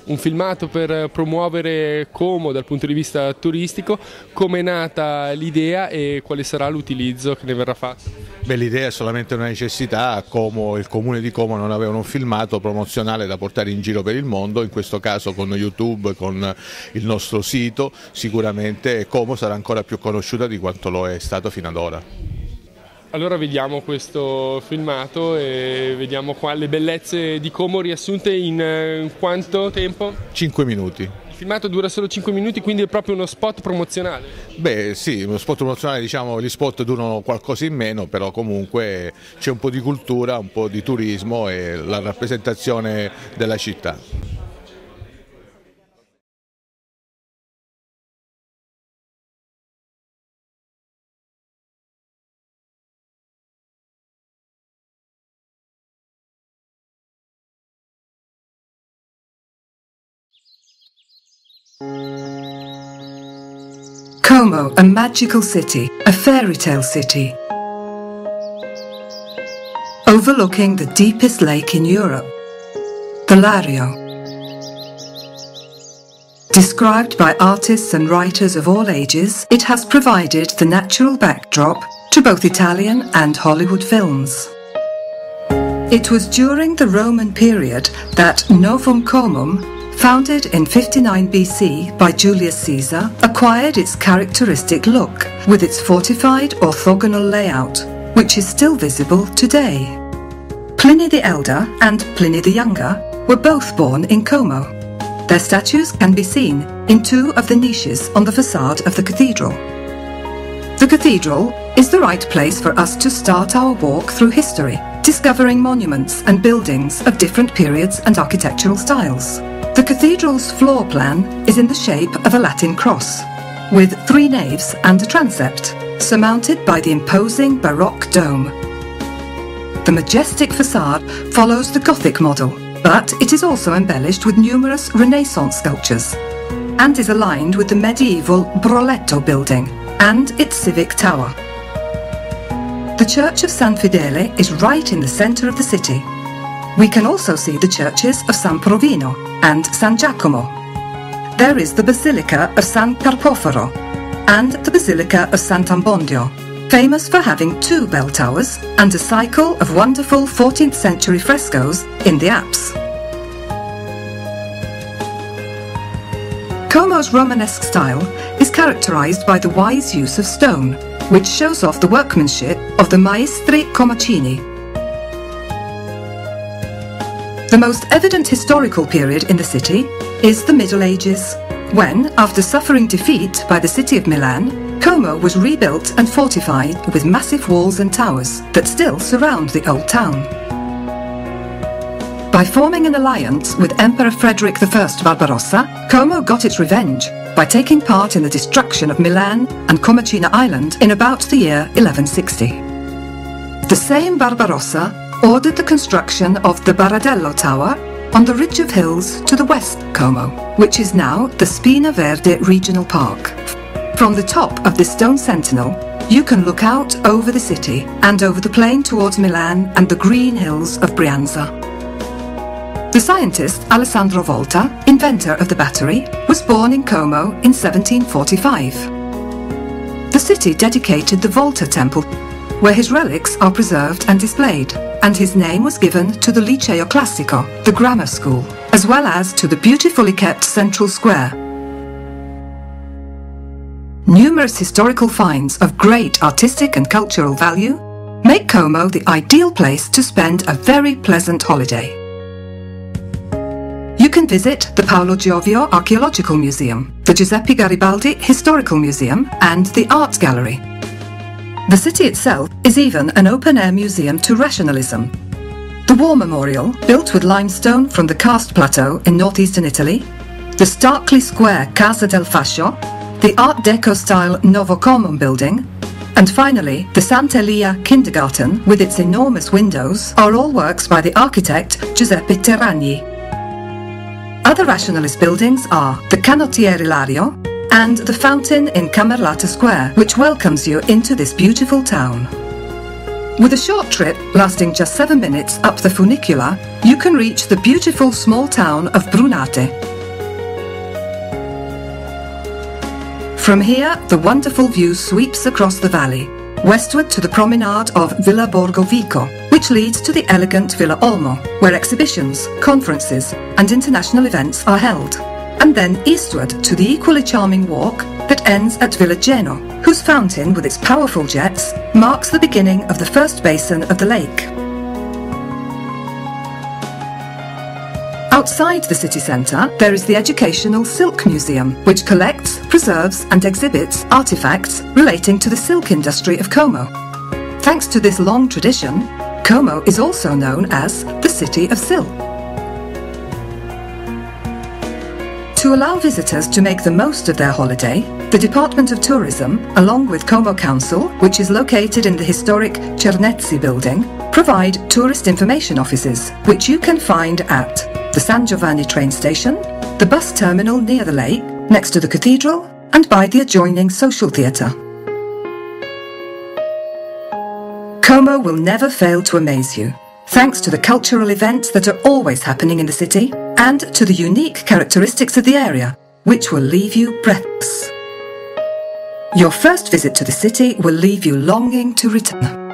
un filmato per promuovere Como dal punto di vista turistico. Come è nata l'idea e quale sarà l'utilizzo che ne verrà fatto? Beh, l'idea è solamente una necessità. Como, il comune di Como non aveva un filmato promozionale da portare in giro per il mondo, in questo caso con YouTube, con il nostro sito, sicuramente Como sarà ancora più conosciuta di quanto lo è stato fino ad ora. Allora vediamo questo filmato e vediamo qua le bellezze di Como riassunte in quanto tempo? 5 minuti. Il filmato dura solo 5 minuti, quindi è proprio uno spot promozionale? Beh sì, uno spot promozionale, diciamo, gli spot durano qualcosa in meno, però comunque c'è un po' di cultura, un po' di turismo e la rappresentazione della città. Como, a magical city, a fairy tale city, overlooking the deepest lake in Europe, the Lario. Described by artists and writers of all ages, it has provided the natural backdrop to both Italian and Hollywood films. It was during the Roman period that Novum Comum, founded in 59 BC by Julius Caesar, acquired its characteristic look with its fortified orthogonal layout, which is still visible today. Pliny the Elder and Pliny the Younger were both born in Como. Their statues can be seen in two of the niches on the facade of the cathedral. The cathedral is the right place for us to start our walk through history, discovering monuments and buildings of different periods and architectural styles. The cathedral's floor plan is in the shape of a Latin cross, with 3 naves and a transept, surmounted by the imposing Baroque dome. The majestic facade follows the Gothic model, but it is also embellished with numerous Renaissance sculptures, and is aligned with the medieval Broletto building and its civic tower. The Church of San Fedele is right in the centre of the city. We can also see the churches of San Provino and San Giacomo. There is the Basilica of San Carpoforo and the Basilica of Sant'Ambondio, famous for having 2 bell towers and a cycle of wonderful 14th century frescoes in the apse. Como's Romanesque style is characterized by the wise use of stone, which shows off the workmanship of the Maestri Comacini. The most evident historical period in the city is the Middle Ages, when, after suffering defeat by the city of Milan, Como was rebuilt and fortified with massive walls and towers that still surround the old town. By forming an alliance with Emperor Frederick I Barbarossa, Como got its revenge by taking part in the destruction of Milan and Comacina Island in about the year 1160. The same Barbarossa ordered the construction of the Baradello Tower on the ridge of hills to the west Como, which is now the Spina Verde Regional Park. From the top of this stone sentinel, you can look out over the city and over the plain towards Milan and the green hills of Brianza. The scientist Alessandro Volta, inventor of the battery, was born in Como in 1745. The city dedicated the Volta Temple, where his relics are preserved and displayed, and his name was given to the Liceo Classico, the grammar school, as well as to the beautifully kept Central Square. Numerous historical finds of great artistic and cultural value make Como the ideal place to spend a very pleasant holiday. You can visit the Paolo Giovio Archaeological Museum, the Giuseppe Garibaldi Historical Museum, and the Art Gallery. The city itself is even an open-air museum to rationalism. The War Memorial, built with limestone from the Karst Plateau in northeastern Italy, the starkly square Casa del Fascio, the Art Deco-style Novo Comum building, and finally the Sant'Elia Kindergarten with its enormous windows are all works by the architect Giuseppe Terragni. Other rationalist buildings are the Canottiere Lario and the fountain in Camerlata Square, which welcomes you into this beautiful town. With a short trip lasting just 7 minutes up the funicular, you can reach the beautiful small town of Brunate, From here, the wonderful view sweeps across the valley, westward to the promenade of Villa Borgo Vico, which leads to the elegant Villa Olmo, where exhibitions, conferences and international events are held, and then eastward to the equally charming walk that ends at Villa Geno, whose fountain with its powerful jets marks the beginning of the first basin of the lake. Outside the city centre, there is the educational Silk Museum, which collects, preserves and exhibits artefacts relating to the silk industry of Como. Thanks to this long tradition, Como is also known as the City of Silk. To allow visitors to make the most of their holiday, the Department of Tourism, along with Como Council, which is located in the historic Cernezzi building, provide tourist information offices, which you can find at the San Giovanni train station, the bus terminal near the lake, next to the cathedral, and by the adjoining social theatre. Como will never fail to amaze you, thanks to the cultural events that are always happening in the city, and to the unique characteristics of the area, which will leave you breathless. Your first visit to the city will leave you longing to return.